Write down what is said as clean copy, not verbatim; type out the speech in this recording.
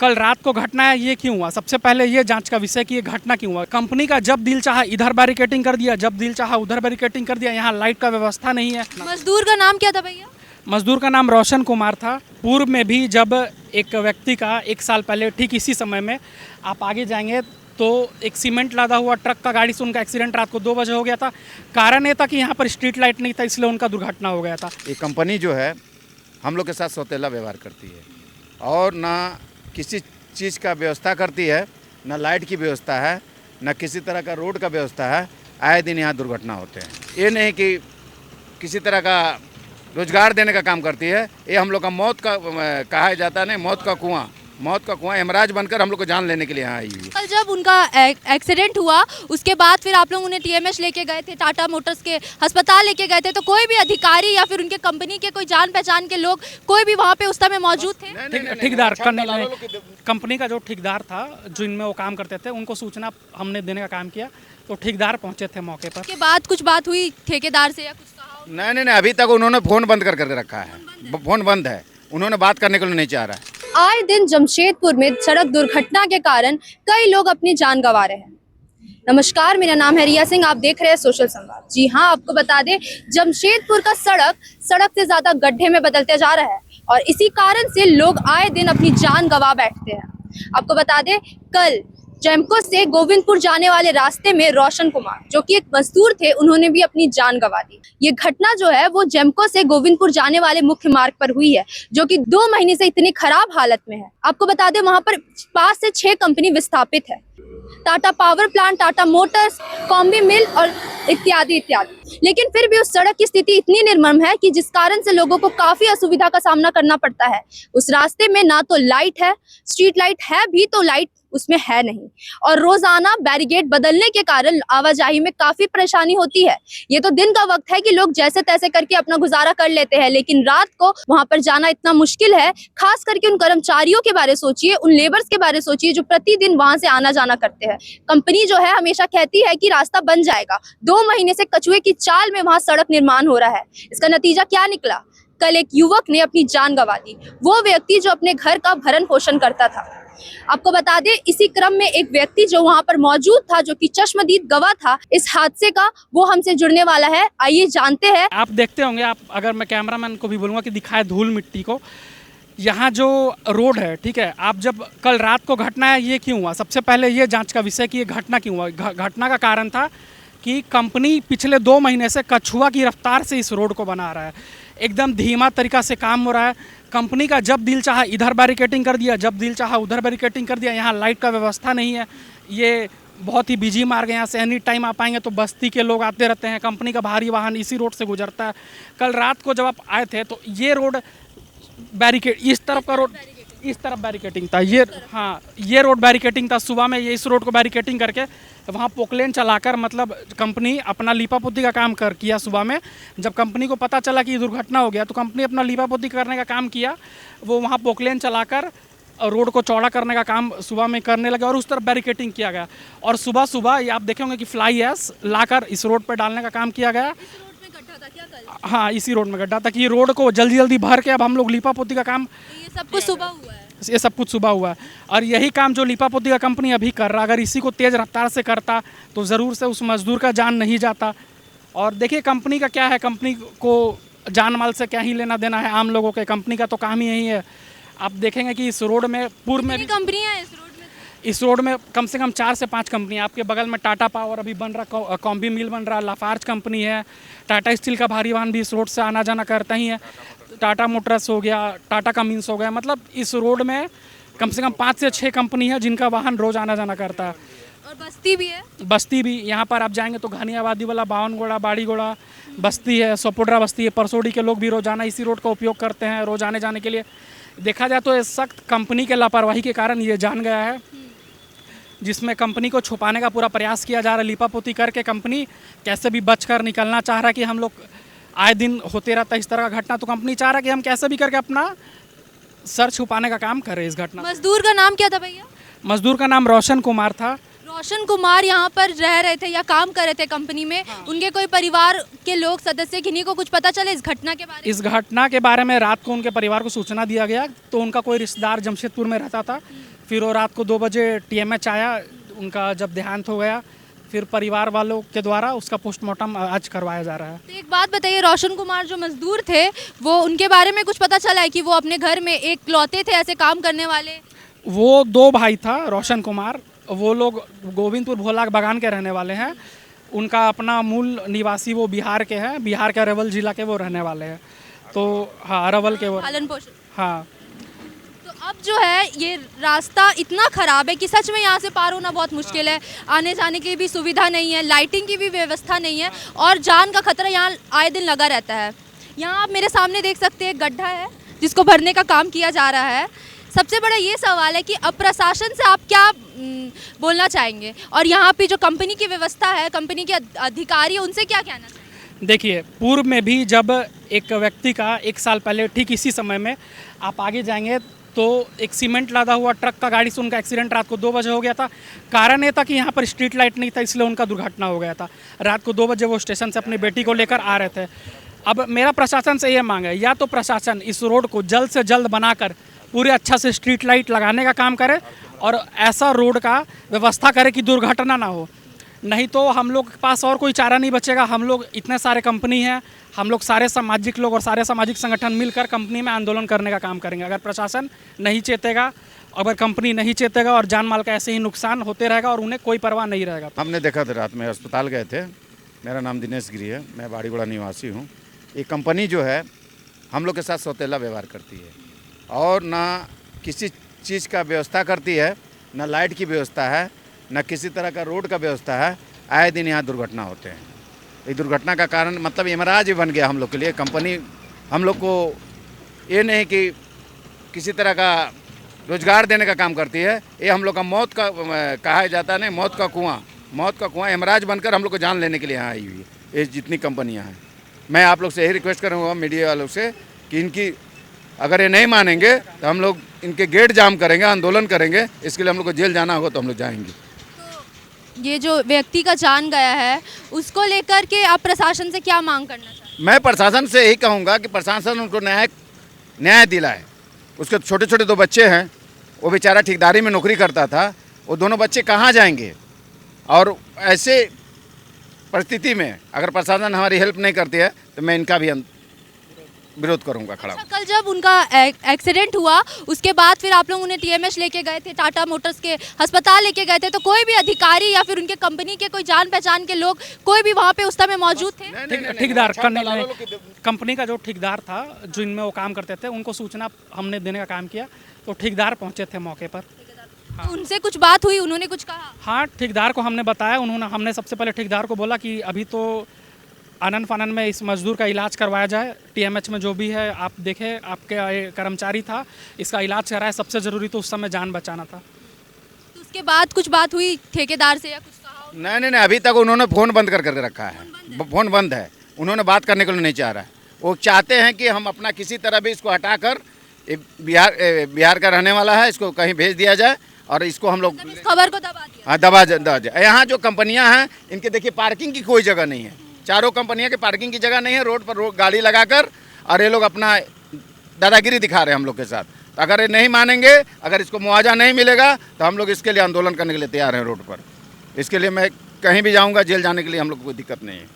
कल रात को घटना है, ये क्यों हुआ? सबसे पहले ये जांच का विषय कि ये घटना क्यों हुआ। कंपनी का जब दिल चाहा इधर बैरिकेटिंग कर दिया, जब दिल चाहा उधर बैरिकेटिंग कर दिया। यहाँ लाइट का व्यवस्था नहीं है। मजदूर का नाम क्या था भैया? मजदूर का नाम रोशन कुमार था। पूर्व में भी जब एक व्यक्ति का 1 साल पहले ठीक इसी समय में आप आगे जाएंगे तो एक सीमेंट लादा हुआ ट्रक का गाड़ी से उनका एक्सीडेंट रात को 2 बजे हो गया था। कारण ये था कि यहाँ पर स्ट्रीट लाइट नहीं था, इसलिए उनका दुर्घटना हो गया था। ये कंपनी जो है हम लोग के साथ सौतेला व्यवहार करती है और ना किसी चीज़ का व्यवस्था करती है, ना लाइट की व्यवस्था है, ना किसी तरह का रोड का व्यवस्था है। आए दिन यहाँ दुर्घटना होते हैं। ये नहीं कि किसी तरह का रोजगार देने का काम करती है। ये हम लोग का मौत का कहा जाता है नहीं, मौत का कुआं हेमराज बनकर हम लोग को जान लेने के लिए यहाँ आई हुई है। कल जब उनका एक्सीडेंट हुआ उसके बाद फिर आप लोग उन्हें टीएमएच लेके गए थे, टाटा मोटर्स के अस्पताल लेके गए थे, तो कोई भी अधिकारी या फिर उनके कंपनी के कोई जान पहचान के लोग कोई भी वहाँ पे उस समय मौजूद थे? ठेकेदार कंपनी का जो ठेकेदार था, जिनमें वो काम करते थे, उनको सूचना हमने देने का काम किया तो ठेकेदार पहुंचे थे मौके पर। उसके बाद कुछ बात हुई ठेकेदार से या कुछ कहा? नहीं, अभी तक उन्होंने फ़ोन बंद करके रखा है। फ़ोन बंद है, उन्होंने बात करने के लिए नहीं चाह रहा है। आए दिन जमशेदपुर में सड़क दुर्घटना के कारण कई लोग अपनी जान गंवा रहे हैं। नमस्कार, मेरा नाम है रिया सिंह, आप देख रहे हैं सोशल संवाद। जी हाँ, आपको बता दें जमशेदपुर का सड़क से ज्यादा गड्ढे में बदलते जा रहा है और इसी कारण से लोग आए दिन अपनी जान गंवा बैठते हैं। आपको बता दें कल जैमको से गोविंदपुर जाने वाले रास्ते में रोशन कुमार जो कि एक मजदूर थे, उन्होंने भी अपनी जान गंवा दी। ये घटना जो है वो जैमको से गोविंदपुर जाने वाले मुख्य मार्ग पर हुई है, जो कि 2 महीने से इतनी खराब हालत में है। आपको बता दें वहां पर 5 से 6 कंपनी विस्थापित है, Tata power plant, Tata motors, combi mill और इत्यादि इत्यादि। लेकिन फिर भी उस सड़क की स्थिति इतनी निर्मम है कि जिस कारण से लोगों को काफी असुविधा का सामना करना पड़ता है। उस रास्ते में ना तो लाइट है, स्ट्रीट लाइट है भी तो लाइट उसमें है नहीं, और रोजाना बैरिकेड बदलने के कारण आवाजाही में काफी परेशानी होती है। ये तो दिन का वक्त है कि लोग जैसे तैसे करके अपना गुजारा कर लेते हैं, लेकिन रात को वहां पर जाना इतना मुश्किल है। खास करके उन कर्मचारियों के बारे सोचिए, उन लेबर्स के बारे सोचिए जो प्रतिदिन वहां से आना जाना करते हैं। कंपनी जो है हमेशा कहती है कि रास्ता बन जाएगा, 2 महीने से कछुए की चाल में वहां सड़क निर्माण हो रहा है। इसका नतीजा क्या निकला? कल एक युवक ने अपनी जान गंवा दी, वो व्यक्ति जो अपने घर का भरण पोषण करता था। आपको बता दें इसी क्रम में एक व्यक्ति जो वहां पर मौजूद था, जो कि चश्मदीद गवाह था इस हादसे का, वो हमसे जुड़ने वाला है। आइए जानते हैं। आप देखते होंगे, आप अगर मैं कैमरामैन को भी बोलूँगा कि दिखाए धूल मिट्टी को, यहाँ जो रोड है, ठीक है, आप जब कल रात को घटना है, ये क्यों हुआ? सबसे पहले ये जांच का विषय कि ये घटना क्यों हुआ। घटना का कारण था कि कंपनी पिछले 2 महीने से कछुआ की रफ्तार से इस रोड को बना रहा है। एकदम धीमा तरीका से काम हो रहा है। कंपनी का जब दिल चाहा इधर बैरिकेटिंग कर दिया, जब दिल चाहा उधर बैरिकेटिंग कर दिया। यहाँ लाइट का व्यवस्था नहीं है। ये बहुत ही बिजी मार्ग है, यहाँ से एनी टाइम आप आएंगे तो बस्ती के लोग आते रहते हैं। कंपनी का भारी वाहन इसी रोड से गुजरता है। कल रात को जब आप आए थे तो ये रोड बैरिकेड, इस तरफ का रोड इस तरफ बैरिकेटिंग था। ये रोड बैरिकेटिंग था। सुबह में ये इस रोड को बैरिकेटिंग करके वहाँ पोकलेन चलाकर, मतलब कंपनी अपना लीपापोती का काम किया। सुबह में जब कंपनी को पता चला कि दुर्घटना हो गया तो कंपनी अपना लीपापोती करने का काम किया। वो वहाँ पोकलेन चलाकर रोड को चौड़ा करने का काम सुबह में करने लगे और उस तरफ बैरिकेटिंग किया गया। और सुबह ये आप देखेंगे कि फ्लाई ऐश लाकर इस रोड पर डालने का काम किया गया। हाँ, इसी रोड में गड्ढा था कि ये रोड को जल्दी भर के अब हम लोग लीपापोती का काम, ये सब कुछ सुबह हुआ है। ये सब कुछ सुबह हुआ है और यही काम जो लीपापोती का कंपनी अभी कर रहा, अगर इसी को तेज़ रफ्तार से करता तो ज़रूर से उस मजदूर का जान नहीं जाता। और देखिए कंपनी का क्या है, कंपनी को जान माल से क्या ही लेना देना है आम लोगों के। कंपनी का तो काम ही यही है। आप देखेंगे कि इस रोड में पूर्व में कंपनियां हैं इस रोड में कम से कम 4 से 5 कंपनी। आपके बगल में टाटा पावर अभी बन रहा, कॉम्बी मिल बन रहा, लाफार्ज कंपनी है, टाटा स्टील का भारी वाहन भी इस रोड से आना जाना करता ही है, टाटा मोटर्स हो गया, टाटा कमिंस हो गया। मतलब इस रोड में कम से कम 5 से 6 कंपनी है जिनका वाहन रोज आना जाना करता है। और बस्ती भी है। बस्ती भी यहाँ पर आप जाएंगे तो घनी आबादी वाला बावनगोड़ा, बाड़ीगोड़ा बस्ती है, सोपुड्रा बस्ती है, परसोड़ी के लोग भी रोजाना इसी रोड का उपयोग करते हैं रोज आने जाने के लिए। देखा जाए तो ये सख्त कंपनी के लापरवाही के कारण ये जान गया है, जिसमें कंपनी को छुपाने का पूरा प्रयास किया जा रहा है। लीपापोती करके कंपनी कैसे भी बचकर निकलना चाह रहा है कि हम लोग आए दिन होते रहता है इस तरह का घटना, तो कंपनी चाह रहा है कि हम कैसे भी करके अपना सर छुपाने का काम करें इस घटना। मजदूर का नाम क्या था भैया? मजदूर का नाम रोशन कुमार था। रोशन कुमार यहाँ पर रह रहे थे या काम कर रहे थे कंपनी में। उनके कोई परिवार के लोग सदस्य किन्हीं को कुछ पता चले इस घटना के बारे में? इस घटना के बारे में रात को उनके परिवार को सूचना दिया गया तो उनका कोई रिश्तेदार जमशेदपुर में रहता था फिर वो रात को 2 बजे टीएमएच आया, उनका जब देहांत हो गया, फिर परिवार वालों के द्वारा उसका पोस्टमार्टम आज करवाया जा रहा है। तो एक बात बताइए, रोशन कुमार जो मजदूर थे, वो उनके बारे में कुछ पता चला है कि वो अपने घर में एक लौते थे ऐसे काम करने वाले? वो 2 भाई था रोशन कुमार, वो लोग गोविंदपुर भोला बागान के रहने वाले हैं। उनका अपना मूल निवासी वो बिहार के हैं, बिहार के अरवल जिला के वो रहने वाले हैं। तो हाँ, अरवल के वो, पालन पोषण। हाँ। तो अब जो है ये रास्ता इतना ख़राब है कि सच में यहाँ से पार होना बहुत मुश्किल है। आने जाने की भी सुविधा नहीं है, लाइटिंग की भी व्यवस्था नहीं है और जान का खतरा यहाँ आए दिन लगा रहता है। यहाँ आप मेरे सामने देख सकते हैं, गड्ढा है जिसको भरने का काम किया जा रहा है। सबसे बड़ा ये सवाल है कि अब प्रशासन से आप क्या बोलना चाहेंगे, और यहाँ पे जो कंपनी की व्यवस्था है, कंपनी के अधिकारी है, उनसे क्या कहना चाहेंगे? देखिए, पूर्व में भी जब एक व्यक्ति का 1 साल पहले ठीक इसी समय में आप आगे जाएंगे तो एक सीमेंट लादा हुआ ट्रक का गाड़ी से उनका एक्सीडेंट रात को 2 बजे हो गया था। कारण ये था कि यहाँ पर स्ट्रीट लाइट नहीं था, इसलिए उनका दुर्घटना हो गया था। रात को 2 बजे वो स्टेशन से अपनी बेटी को लेकर आ रहे थे। अब मेरा प्रशासन से ये मांग है, या तो प्रशासन इस रोड को जल्द से जल्द बनाकर पूरे अच्छा से स्ट्रीट लाइट लगाने का काम करे और ऐसा रोड का व्यवस्था करे कि दुर्घटना ना हो। नहीं तो हम लोग के पास और कोई चारा नहीं बचेगा। हम लोग इतने सारे कंपनी हैं, हम लोग सारे सामाजिक लोग और सारे सामाजिक संगठन मिलकर कंपनी में आंदोलन करने का काम करेंगे। अगर प्रशासन नहीं चेतेगा, अगर कंपनी नहीं चेतेगा और जान माल का ऐसे ही नुकसान होते रहेगा और उन्हें कोई परवाह नहीं रहेगा। हमने देखा था, रात में अस्पताल गए थे। मेरा नाम दिनेश गिरी है, मैं बाड़ीगुड़ा निवासी हूँ। ये कंपनी जो है हम लोग के साथ सौतेला व्यवहार करती है और ना किसी चीज़ का व्यवस्था करती है, ना लाइट की व्यवस्था है, ना किसी तरह का रोड का व्यवस्था है। आए दिन यहाँ दुर्घटना होते हैं। ये दुर्घटना का कारण मतलब यमराज ही बन गया हम लोग के लिए। कंपनी हम लोग को ये नहीं कि किसी तरह का रोजगार देने का काम करती है, ये हम लोग का मौत का कहा जाता है, नहीं मौत का कुआं यमराज बनकर हम लोग को जान लेने के लिए यहाँ आई हुई है ये जितनी कंपनियाँ हैं। मैं आप लोग से यही रिक्वेस्ट करूँगा मीडिया वालों से कि इनकी अगर ये नहीं मानेंगे तो हम लोग इनके गेट जाम करेंगे, आंदोलन करेंगे। इसके लिए हम लोग को जेल जाना होगा तो हम लोग जाएंगे। तो ये जो व्यक्ति का जान गया है, उसको लेकर के आप प्रशासन से क्या मांग करना चाहते हैं? मैं प्रशासन से यही कहूँगा कि प्रशासन उनको न्याय दिलाए। उसके छोटे छोटे 2 बच्चे हैं, वो बेचारा ठेकेदारी में नौकरी करता था। वो दोनों बच्चे कहाँ जाएंगे? और ऐसे परिस्थिति में अगर प्रशासन हमारी हेल्प नहीं करती है तो मैं इनका भी विरोध करूंगा खड़ा। अच्छा, कल जब उनका एक्सीडेंट हुआ उसके बाद फिर आप लोग उन्हें टीएमएच लेके गए थे, टाटा मोटर्स के अस्पताल लेके गए थे, तो कोई भी अधिकारी या फिर उनके कंपनी के कोई जान पहचान के लोग कोई भी वहाँ पे उस समय मौजूद थे? ठेकेदार कंपनी का जो ठेकेदार था, जो इनमें वो काम करते थे, उनको सूचना हमने देने का काम किया तो ठेकेदार पहुँचे थे मौके पर। तो उनसे कुछ बात हुई, उन्होंने कुछ कहा? हाँ, ठेकेदार को हमने बताया। हमने सबसे पहले ठेकेदार को बोला कि अभी तो आनन फानन में इस मजदूर का इलाज करवाया जाए। टीएमएच में जो भी है आप देखें, आपके कर्मचारी था, इसका इलाज कराए। सबसे ज़रूरी तो उस समय जान बचाना था। तो उसके बाद कुछ बात हुई ठेकेदार से या कुछ कहा? नहीं, अभी तक उन्होंने फ़ोन बंद करके रखा है। फ़ोन बंद है, उन्होंने बात करने को नहीं चाह रहा है। वो चाहते हैं कि हम अपना किसी तरह भी इसको हटाकर, बिहार का रहने वाला है, इसको कहीं भेज दिया जाए और इसको हम लोग इस खबर को दबा दिया। हाँ, दबा जाए। यहाँ जो कंपनियाँ हैं इनके देखिए पार्किंग की कोई जगह नहीं है। चारों कंपनियों के पार्किंग की जगह नहीं है। रोड पर गाड़ी लगाकर और ये लोग अपना दादागिरी दिखा रहे हैं हम लोग के साथ। तो अगर ये नहीं मानेंगे, अगर इसको मुआवजा नहीं मिलेगा तो हम लोग इसके लिए आंदोलन करने के लिए तैयार हैं रोड पर। इसके लिए मैं कहीं भी जाऊंगा, जेल जाने के लिए हम लोग को कोई दिक्कत नहीं है।